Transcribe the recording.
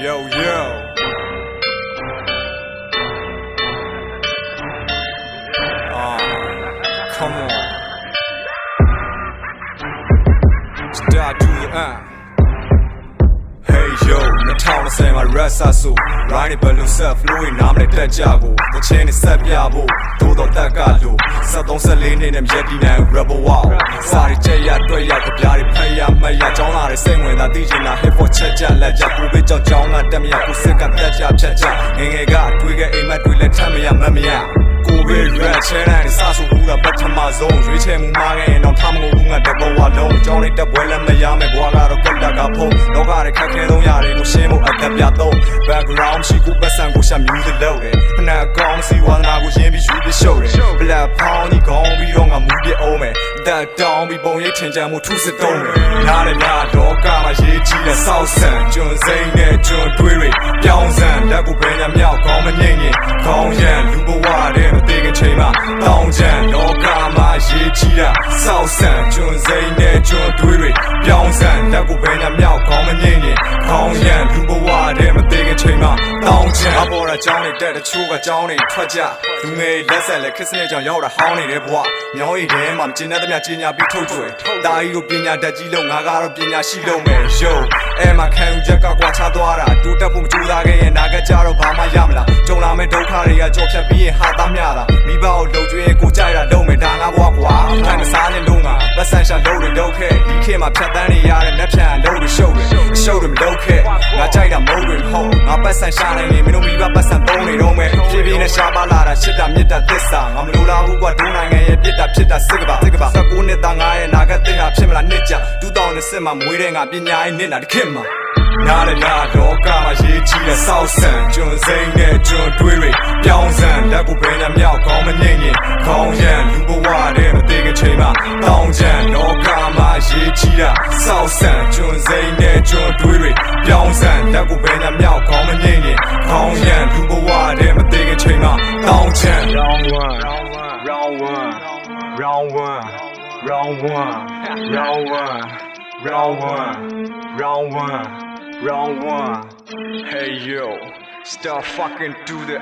yo yo come on start to the hey yo 2020မှာ rap ဆဆို rhyme ဘယ်လို set flow တွေနားမလဲတက်ကြဖို့တချင်းနဲ့ဆက်ပြဖို့တိုးတော့တက်ကလို့73-14နှစ်နဲ့မြက်တီနိုင် rebel wow စာရီချက်ရတွေ့ရကြပြားတွေဖတ်ရမှတ်ရကြောင်းလာတဲ့စိတ်ဝင်တာသိချင်တာ hip hop ချက်ကြလက်ကြကိုပဲကြောက်ကြောင်းကတက်မရကိုစစ်ကပြတ်ကြဖြတ်ကြငငယ်ကတွေးခဲ့အိမ်မက်တွေလည်းထမ်းမရမမရကိုပဲ rap ချဲတိုင်းစဆိုဘူးကပထမဆုံးရွေးချယ်မှုမှားခဲ့ရင်တော့ထားမလို့ဘူးငါတဘောဝလုံးကြောင်းလေးတက်ပွဲလည်းမရမယ်ဘွာကတော့ကလကဖုံးလောကရဲ့ခက်ခဲဆုံးရာတွေကိုရှင်းဖို့အသက်ပြတော့ background ရှိကိုပတ်စံကိုရှာ music လုပ်တယ်ဖနာကောင်းစီဝါနာကိုရင်းပြီးယူပြီးရှုပ်တယ် black pound ဒီကောင်းပြီးတော့ငါမူပြအောင်မယ်that down ပြီးပုံရိပ်ထင်ကြမှုထုစစ်တုံးတယ်နားလည်းနားလောကမှာရေးကြီးတဲ့စောက်ဆန်ကျွန်းစိမ့်နဲ့ကျွန်းတွေးတွေပြောင်းစံလက်ကိုပဲညမြောက်ကောင်းမငိမ့်ရင်ခေါင်းရံလူဘဝတဲ့မသိခင်ချိန်မှာတောင်းချမ်းလောကမှာရေးကြီးတာစောက်ဆန်ကျွန်းစိမ့်နဲ့ကျွန်းတွေးတွေပြောင်းစံလက်ကိုပဲညမြောက်ကောင်းမငိမ့်ရင်ခေါင်းရံလူဘဝတဲ့မသိခင်ချိန်မှာတောင်းချမ်းအပေါ်ကကြောင်းတွေတက်တချို့ကကြောင်းတွေထွက်ကြလူငယ်လက်ဆက်လက်ခစ်စနေကြောင်ရောက်တာဟောင်းနေတဲ့ဘဝမြောင်းရည်ထဲမှာကျင်းတဲ့သမျှကျင်းညာပြီးထုတ်ကြွယ်တာကြီးတို့ပညာတတ်ကြီးလို့ငါကတော့ပညာရှိလို့မယ် yo အဲ့မှာခံယူချက်ကကွာခြားသွားတာတိုးတက်ဖို့မကြိုးစားခဲ့ရင်နာကကြတော့ဘာမှရမလားကြုံလာမဲ့ဒုက္ခတွေကကြော်ဖြတ်ပြီးရင်ဟာသားမြတာမိဘကိုလှုပ်ကြွေးကိုကြိုက်တာလုံးမယ်ဒါငါဘွားကွာထိုင်မစားနဲ့လုံးကပတ်စံရှာလုံးတွေလုံးခဲ့ဒီခေတ်မှာဖြတ်တန်းနေရတဲ့လက်ဖြံလုံးတွေရှုပ်တယ်ရှုပ်တယ်မလုံးခဲ့ငါကြိုက်တာမဟုတ်တွေဟုတ်ငါပတ်စံရှာနိုင်နေမင်းတို့မိဘပတ်စံသုံးနေတော့မယ်ဖြည်းဖြည်းနဲ့ရှားပါလာတာရှစ်တာမြစ်တာသစ္စာငါမလိုလားဘူးကွာဒုနိုင်ငံရဲ့ပြစ်တာဖြစ်တာစစ်ကပါ19နှစ်သားငါရဲ့နာဂတ်တင်ဟာဖြစ်မလားနှစ်ကြ2020မှာမွေးတဲ့ငါပညာရေးနှစ်နာတစ်ခေတ်မှာနားလည်းနားလောကမှာရေးကြီးတဲ့စောက်ဆန်ကျွန်းစိမ့်နဲ့ကျွန်းတွေးတွေပြောင်းစံလက်ကိုပဲညမြောက်ကောင်းမငိမ့်ရင်ခေါင်းရံလူဘဝတဲ့မသိခင်ချိန်မှာတောင်းချမ်းလောကမှာရေးကြီးတာစောက်ဆန်ကျွန်းစိမ့်နဲ့ကျွန်းတွေးတွေပြောင်းစံလက်ကိုပဲညမြောက်ကောင်းမငိမ့်ရင်ခေါင်းရံလူဘဝတဲ့မသိခင်ချိန်မှာတောင်းချမ်း round 1 round 1 round 1 round 1 round 1 round 1 round 1 round 1 hey yo start fucking do the